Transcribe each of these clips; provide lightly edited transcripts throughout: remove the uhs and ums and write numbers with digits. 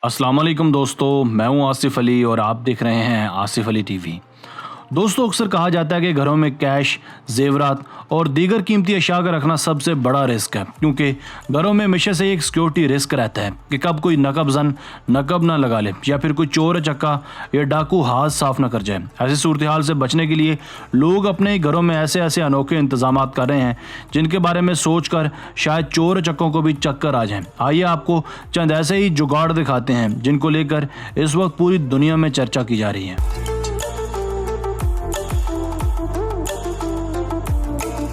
अस्सलाम वालेकुम दोस्तों, मैं हूं आसिफ अली और आप देख रहे हैं आसिफ अली टीवी। दोस्तों, अक्सर कहा जाता है कि घरों में कैश, जेवरात और दीगर कीमती अशिया का रखना सबसे बड़ा रिस्क है, क्योंकि घरों में हमेशा से एक सिक्योरिटी रिस्क रहता है कि कब कोई नकबजन नकब ना लगा ले या फिर कोई चोर चक्का या डाकू हाथ साफ ना कर जाए। ऐसी सूरत हाल से बचने के लिए लोग अपने घरों में ऐसे ऐसे अनोखे इंतजाम कर रहे हैं जिनके बारे में सोच कर शायद चोर चक्कों को भी चक्कर आ जाए। आइए आपको चंद ऐसे ही जुगाड़ दिखाते हैं जिनको लेकर इस वक्त पूरी दुनिया में चर्चा की जा रही है।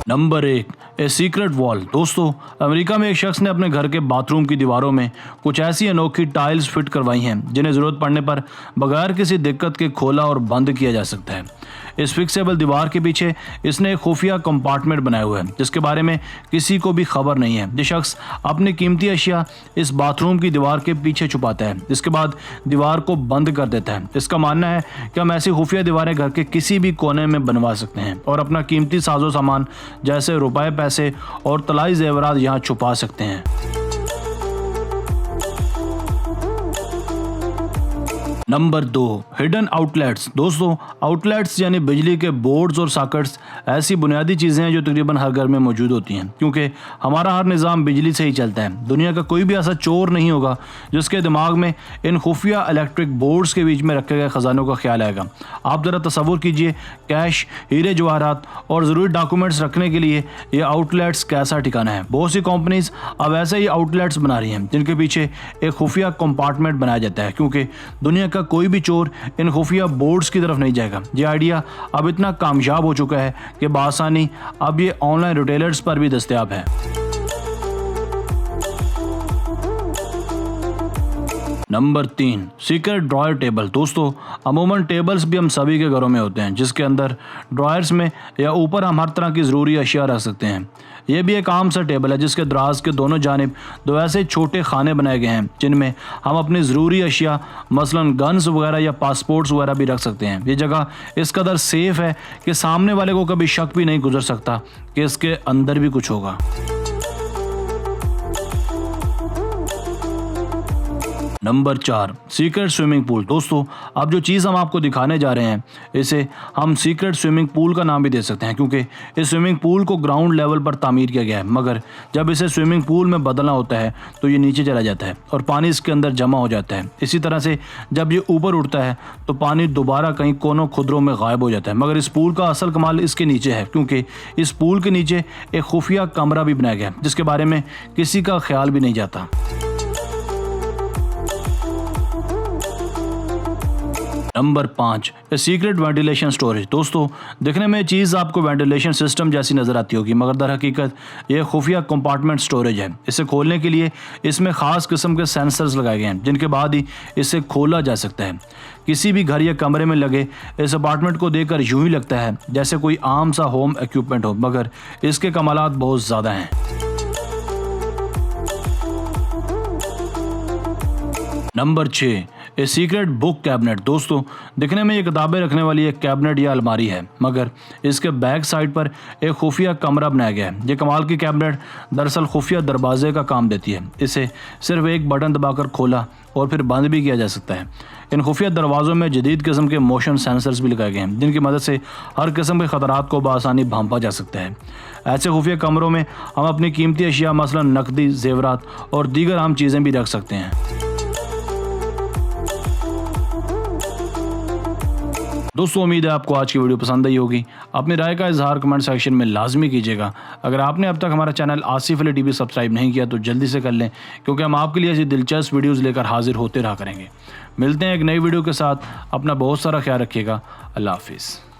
Number 1, a secret wall. दोस्तों, अमेरिका में एक शख्स ने अपने घर के बाथरूम की दीवारों में कुछ ऐसी अनोखी टाइल्स फिट करवाई हैं जिन्हें ज़रूरत पड़ने पर बगैर किसी दिक्कत के खोला और बंद किया जा सकता है। इस फिक्सेबल दीवार के पीछे इसने एक खुफिया कंपार्टमेंट बनाया हुआ है जिसके बारे में किसी को भी खबर नहीं है। ये शख्स अपनी कीमती अशिया इस बाथरूम की दीवार के पीछे छुपाता है, इसके बाद दीवार को बंद कर देता है। इसका मानना है कि हम ऐसी खुफिया दीवारें घर के किसी भी कोने में बनवा सकते हैं और अपना कीमती साजो सामान जैसे रुपए, पैसे और तलाई जेवरात यहाँ छुपा सकते हैं। Number 2, hidden outlets. दोस्तों, आउटलेट्स यानी बिजली के बोर्ड्स और सॉकेट्स ऐसी बुनियादी चीज़ें हैं जो तकरीबन हर घर में मौजूद होती हैं, क्योंकि हमारा हर निज़ाम बिजली से ही चलता है। दुनिया का कोई भी ऐसा चोर नहीं होगा जिसके दिमाग में इन खुफिया इलेक्ट्रिक बोर्ड्स के बीच में रखे गए ख़जानों का ख्याल आएगा। आप ज़रा तसव्वुर कीजिए, कैश, हीरे जवाहरात और ज़रूरी डॉक्यूमेंट्स रखने के लिए ये आउटलेट्स कैसा ठिकाना है। बहुत सी कंपनीज अब ऐसे ही आउटलेट्स बना रही हैं जिनके पीछे एक खुफिया कंपार्टमेंट बनाया जाता है, क्योंकि दुनिया का कोई भी चोर इन खुफिया बोर्ड्स की तरफ नहीं जाएगा। ये आइडिया अब इतना कामयाब हो चुका है कि बासानी अब ये ऑनलाइन रिटेलर्स पर भी दस्तयाब है। Number 3, secret dryer table. दोस्तों, अमूमन टेबल्स भी हम सभी के घरों में होते हैं जिसके अंदर ड्रॉयर्स में या ऊपर हम हर तरह की ज़रूरी अशिया रख सकते हैं। यह भी एक आम सा टेबल है जिसके दराज के दोनों जानिब 2 ऐसे छोटे खाने बनाए गए हैं जिनमें हम अपनी ज़रूरी अशिया मसलन गन्स वगैरह या पासपोर्ट्स वगैरह भी रख सकते हैं। ये जगह इस कदर सेफ है कि सामने वाले को कभी शक भी नहीं गुजर सकता कि इसके अंदर भी कुछ होगा। Number 4, secret swimming pool. दोस्तों, अब जो चीज़ हम आपको दिखाने जा रहे हैं इसे हम सीक्रेट स्विमिंग पूल का नाम भी दे सकते हैं, क्योंकि इस स्विमिंग पूल को ग्राउंड लेवल पर तामीर किया गया है, मगर जब इसे स्विमिंग पूल में बदलना होता है तो ये नीचे चला जाता है और पानी इसके अंदर जमा हो जाता है। इसी तरह से जब ये ऊपर उठता है तो पानी दोबारा कहीं कोनों खुदरों में गायब हो जाता है। मगर इस पूल का असल कमाल इसके नीचे है, क्योंकि इस पूल के नीचे एक खुफिया कमरा भी बनाया गया है जिसके बारे में किसी का ख्याल भी नहीं जाता। Number 5, secret ventilation storage. दोस्तों, दिखने में चीज़ आपको वेंटिलेशन सिस्टम जैसी नज़र आती होगी, मगर दर हकीकत ये खुफिया कंपार्टमेंट स्टोरेज है। इसे खोलने के लिए इसमें ख़ास किस्म के सेंसर्स लगाए गए हैं जिनके बाद ही इसे खोला जा सकता है। किसी भी घर या कमरे में लगे इस अपार्टमेंट को देखकर यूं ही लगता है जैसे कोई आम सा होम इक्विपमेंट हो, मगर इसके कमालात बहुत ज़्यादा हैं। Number 6, a secret book cabinet. दोस्तों, दिखने में ये किताबें रखने वाली एक कैबिनेट या अलमारी है, मगर इसके बैक साइड पर एक खुफिया कमरा बनाया गया है। ये कमाल की कैबिनेट दरअसल खुफिया दरवाजे का काम देती है। इसे सिर्फ एक बटन दबाकर खोला और फिर बंद भी किया जा सकता है। इन खुफिया दरवाज़ों में जदीद किस्म के मोशन सेंसर्स भी लगाए गए हैं जिनकी मदद से हर किस्म के ख़तरात को बआसानी भांपा जा सकता है। ऐसे खुफिया कमरों में हम अपनी कीमती अशिया मसलन नकदी, जेवरात और दीगर आम चीज़ें भी रख सकते हैं। दोस्तों, उम्मीद है आपको आज की वीडियो पसंद आई होगी। अपनी राय का इजहार कमेंट सेक्शन में लाजमी कीजिएगा। अगर आपने अब तक हमारा channel Asif Ali TV subscribe नहीं किया तो जल्दी से कर लें, क्योंकि हम आपके लिए ऐसी दिलचस्प वीडियोस लेकर हाजिर होते रहा करेंगे। मिलते हैं एक नई वीडियो के साथ। अपना बहुत सारा ख्याल रखिएगा। अल्लाह हाफिज़।